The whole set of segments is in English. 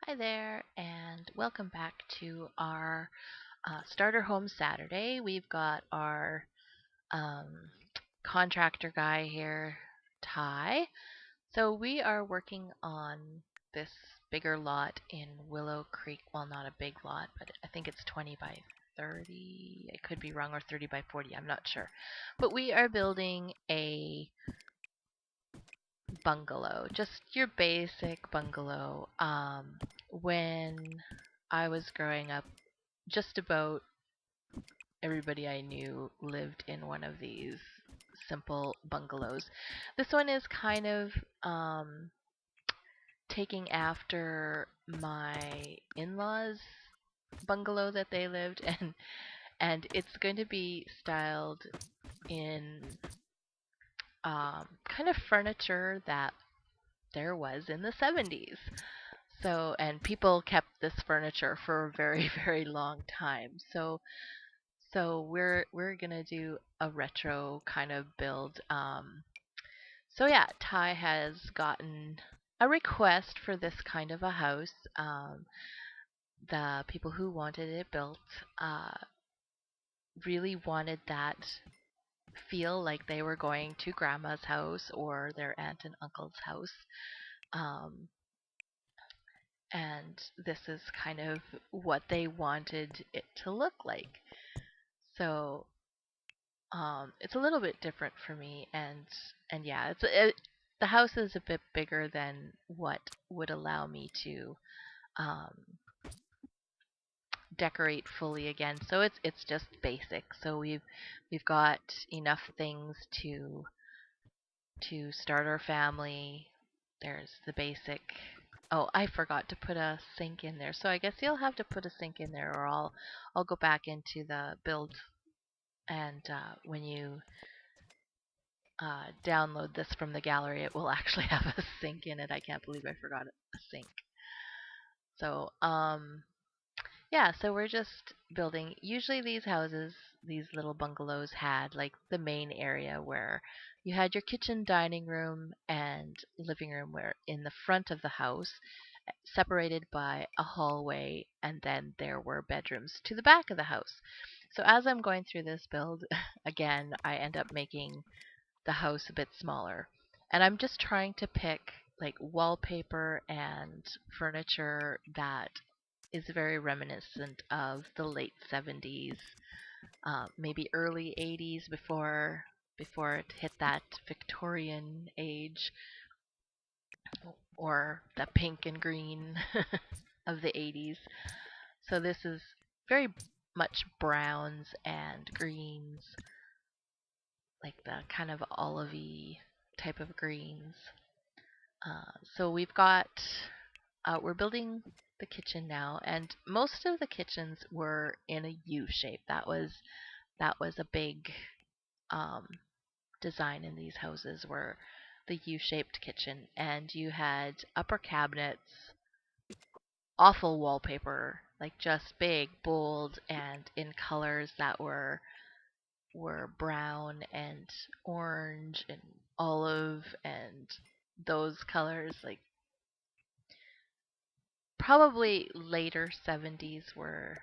Hi there, and welcome back to our Starter Home Saturday. We've got our um, contractor guy here, Ty. So we are working on this bigger lot in Willow Creek. Well, not a big lot, but I think it's 20 by 30. I could be wrong, or 30 by 40. I'm not sure. But we are building a bungalow, just your basic bungalow. When I was growing up, just about everybody I knew lived in one of these simple bungalows. This one is kind of taking after my in-laws' bungalow that they lived in, and it's going to be styled in kind of furniture that there was in the 70's. So, and people kept this furniture for a very, very long time. So we're gonna do a retro kind of build. So yeah, Ty has gotten a request for this kind of a house. The people who wanted it built uh, really wanted that feel like they were going to grandma's house or their aunt and uncle's house. Um, and this is kind of what they wanted it to look like. So it's a little bit different for me, and yeah, the house is a bit bigger than what would allow me to um, decorate fully again. So it's just basic. So we've got enough things to start our family. There's the basic. Oh, I forgot to put a sink in there. So I guess you'll have to put a sink in there, or I'll go back into the build and when you download this from the gallery, it will actually have a sink in it. I can't believe I forgot a sink. So, yeah, so we're just building. Usually these houses, these little bungalows had like the main area where you had your kitchen, dining room, and living room were in the front of the house, separated by a hallway, and then there were bedrooms to the back of the house. So as I'm going through this build, again, I end up making the house a bit smaller. And I'm just trying to pick like wallpaper and furniture that is very reminiscent of the late 70's, maybe early 80's before it hit that Victorian age or the pink and green of the 80's. So this is very much browns and greens, like the kind of olivey type of greens. So we're building the kitchen now, and most of the kitchens were in a U shape. That was a big um, design in these houses, were the U-shaped kitchen, and you had upper cabinets, awful wallpaper, like just big, bold, and in colors that were brown and orange and olive and those colors, like probably later 70's where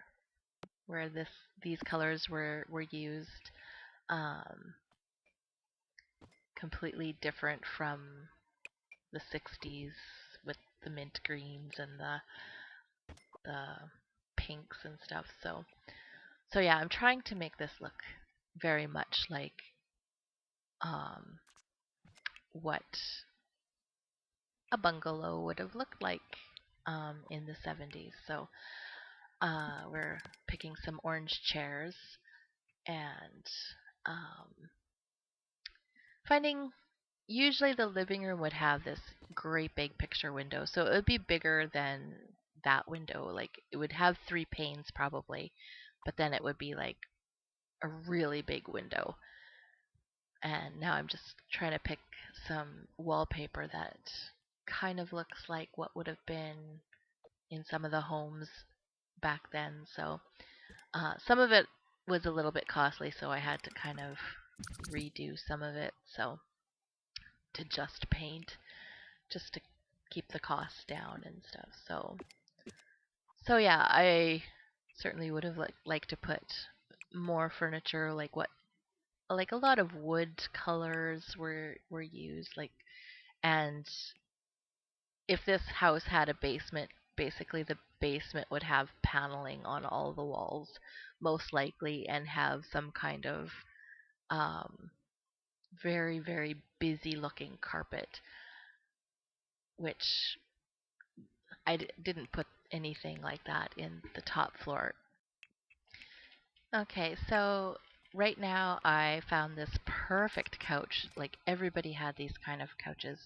these colors were used, um, completely different from the 60's with the mint greens and the pinks and stuff. So yeah, I'm trying to make this look very much like um, what a bungalow would have looked like in the 70's. So we're picking some orange chairs and um, finding. Usually the living room would have this great big picture window, so it would be bigger than that window. Like it would have 3 panes probably, but then it would be like a really big window. And now I'm just trying to pick some wallpaper that kind of looks like what would have been in some of the homes back then. So some of it was a little bit costly, so I had to kind of redo some of it. So to just paint, just to keep the costs down and stuff. So So yeah, I certainly would have liked to put more furniture, like a lot of wood colors were used, and if this house had a basement, basically the basement would have paneling on all the walls, most likely, and have some kind of um, very, very busy looking carpet, which didn't put anything like that in the top floor. Okay, so right now I found this perfect couch. Like everybody had these kind of couches.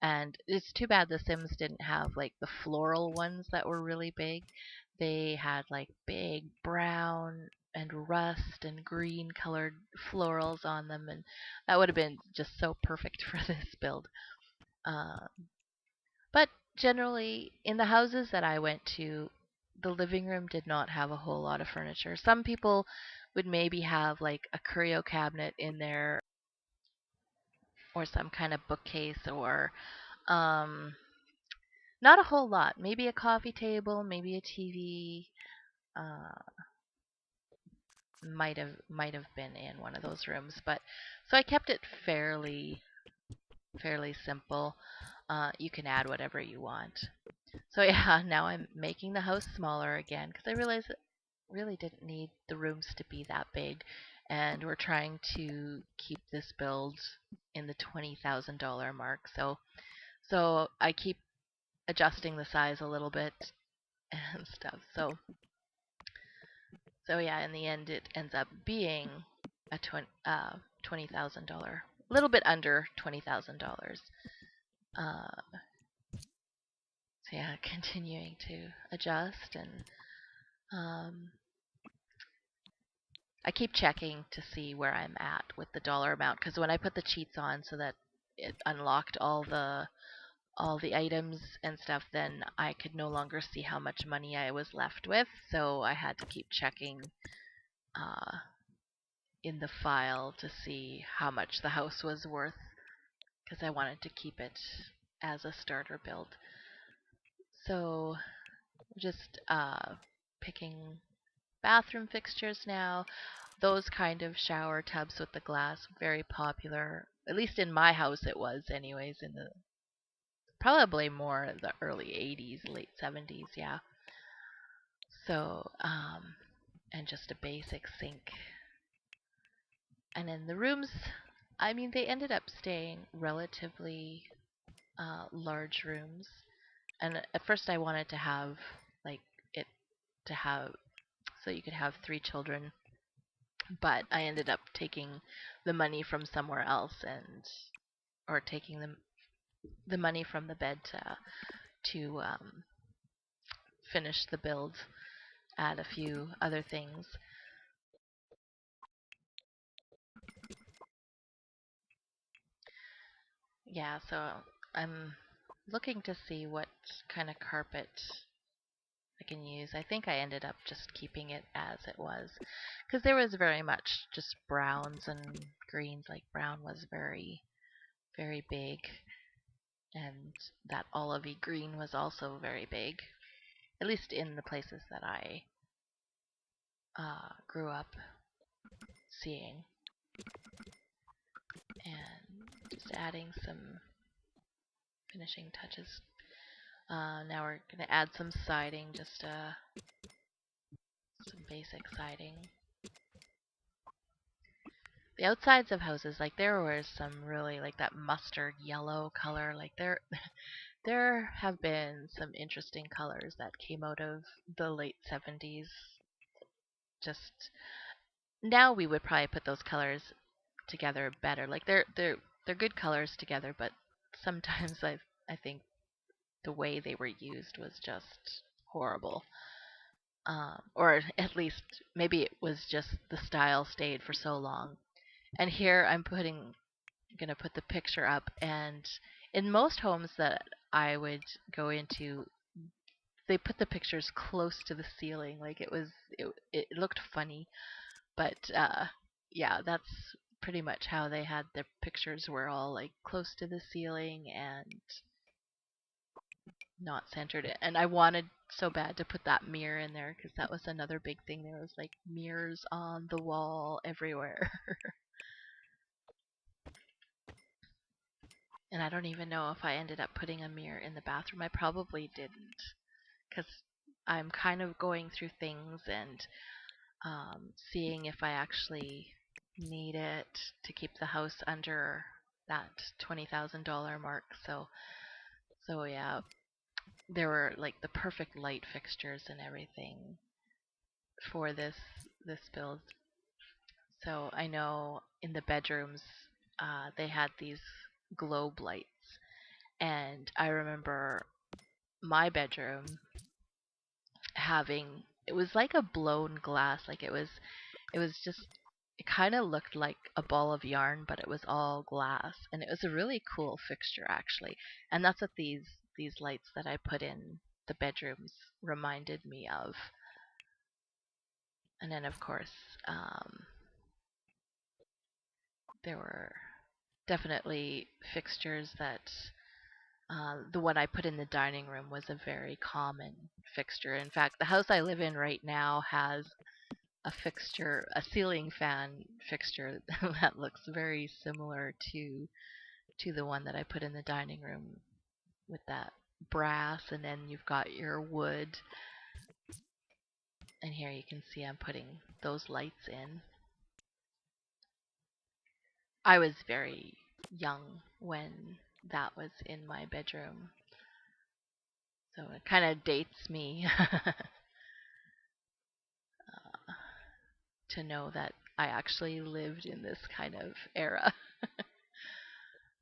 And it's too bad The Sims didn't have like the floral ones that were really big. They had like big brown and rust and green colored florals on them, and that would have been just so perfect for this build. Uh, but generally, in the houses that I went to, the living room did not have a whole lot of furniture. Some people would maybe have like a curio cabinet in there, or some kind of bookcase, or um, not a whole lot. Maybe a coffee table, maybe a TV. Might have been in one of those rooms, but so I kept it fairly simple. You can add whatever you want. So yeah, now I'm making the house smaller again because I realized it really didn't need the rooms to be that big, and we're trying to keep this build in the $20,000 mark. So I keep adjusting the size a little bit and stuff. So yeah, in the end, it ends up being a $20,000, a little bit under $20,000. So yeah, continuing to adjust, and um, I keep checking to see where I'm at with the dollar amount, because when I put the cheats on so that it unlocked all the items and stuff, then I could no longer see how much money I was left with. So I had to keep checking uh, in the file to see how much the house was worth, because I wanted to keep it as a starter build. So just picking bathroom fixtures now. Those kind of shower tubs with the glass, very popular. At least in my house it was anyways, in the probably more the early 80s, late 70s, yeah. So, and just a basic sink. And in the rooms, I mean, they ended up staying relatively large rooms. And at first I wanted to have like it to have so you could have 3 children, but I ended up taking the money from somewhere else, and or taking the money from the bed to finish the build, add a few other things. Yeah, so I'm looking to see what kind of carpet I can use. I think I ended up just keeping it as it was, because there was very much just browns and greens. Like brown was very, very big, and that olivey green was also very big, at least in the places that I grew up seeing. And just adding some finishing touches. Now we're going to add some siding, just some basic siding. The outsides of houses, like there was some really like that mustard yellow color. Like there have been some interesting colors that came out of the late 70's. Just now we would probably put those colors together better. Like they're good colors together, but sometimes I think the way they were used was just horrible. Or at least maybe it was just the style stayed for so long. And here I'm gonna put the picture up, and in most homes that I would go into, they put the pictures close to the ceiling, like it looked funny, but yeah, that's pretty much how they had their pictures, were all like close to the ceiling, and not centered. And I wanted so bad to put that mirror in there because that was another big thing. There was like mirrors on the wall everywhere. And I don't even know if I ended up putting a mirror in the bathroom. I probably didn't because I'm kind of going through things and seeing if I actually need it to keep the house under that $20,000 mark. So yeah, there were like the perfect light fixtures and everything for this build. So I know in the bedrooms they had these globe lights, and I remember my bedroom having, it was like a blown glass, like it was just, it kind of looked like a ball of yarn, but it was all glass, and it was a really cool fixture actually. And that's what these lights that I put in the bedrooms reminded me of. And then of course there were definitely fixtures that the one I put in the dining room was a very common fixture. In fact, the house I live in right now has a fixture, a ceiling fan fixture that looks very similar to the one that I put in the dining room with that brass, and then you've got your wood. And here you can see I'm putting those lights in. I was very young when that was in my bedroom, so it kind of dates me to know that I actually lived in this kind of era.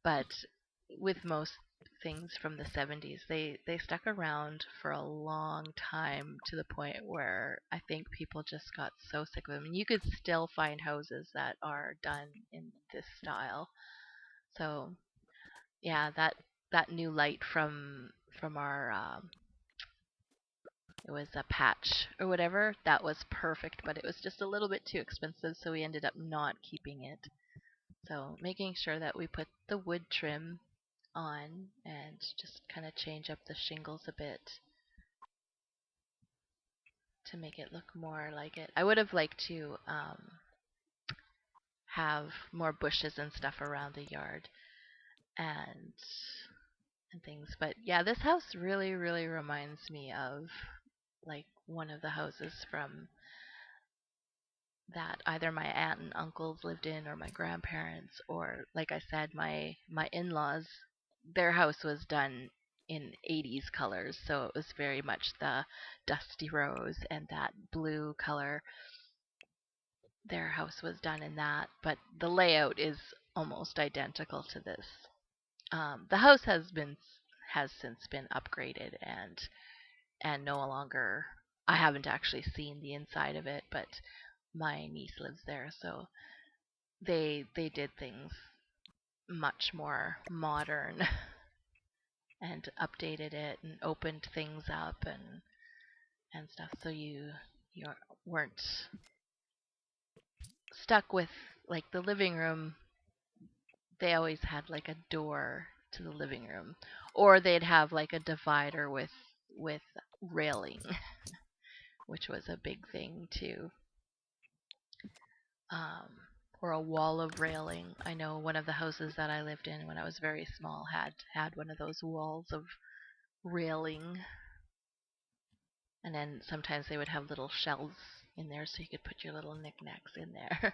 But with most things from the 70s, they stuck around for a long time to the point where I think people just got so sick of them. And you could still find houses that are done in this style. So yeah, that new light from our it was a patch or whatever, that was perfect, but it was just a little bit too expensive, so we ended up not keeping it. So making sure that we put the wood trim on and just kind of change up the shingles a bit to make it look more like it. I would have liked to have more bushes and stuff around the yard and things. But yeah, this house really, really reminds me of like one of the houses from that either my aunt and uncles lived in, or my grandparents, or like I said, my in-laws, their house was done in 80s colors, so it was very much the dusty rose and that blue color. Their house was done in that, but the layout is almost identical to this. The house has since been upgraded and no longer. I haven't actually seen the inside of it, but my niece lives there, so they did things much more modern and updated it and opened things up and stuff, so you weren't stuck with like the living room. They always had like a door to the living room, or they'd have like a divider with railing, which was a big thing too. Or a wall of railing. I know one of the houses that I lived in when I was very small had one of those walls of railing. And then sometimes they would have little shelves in there so you could put your little knickknacks in there.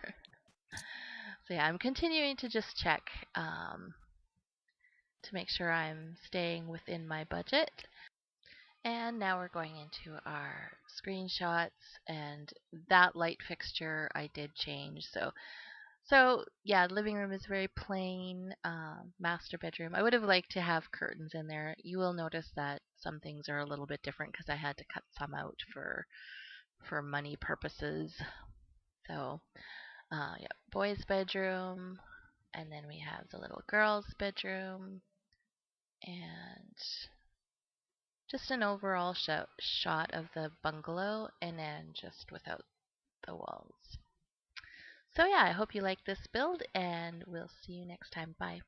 So yeah, I'm continuing to just check to make sure I'm staying within my budget. And now we're going into our screenshots, and that light fixture I did change. So yeah, the living room is very plain. Master bedroom, I would have liked to have curtains in there. You will notice that some things are a little bit different because I had to cut some out for money purposes. So yeah, boys' bedroom, and then we have the little girl's bedroom, and just an overall shot of the bungalow, and then just without the walls. So yeah, I hope you like this build, and we'll see you next time. Bye.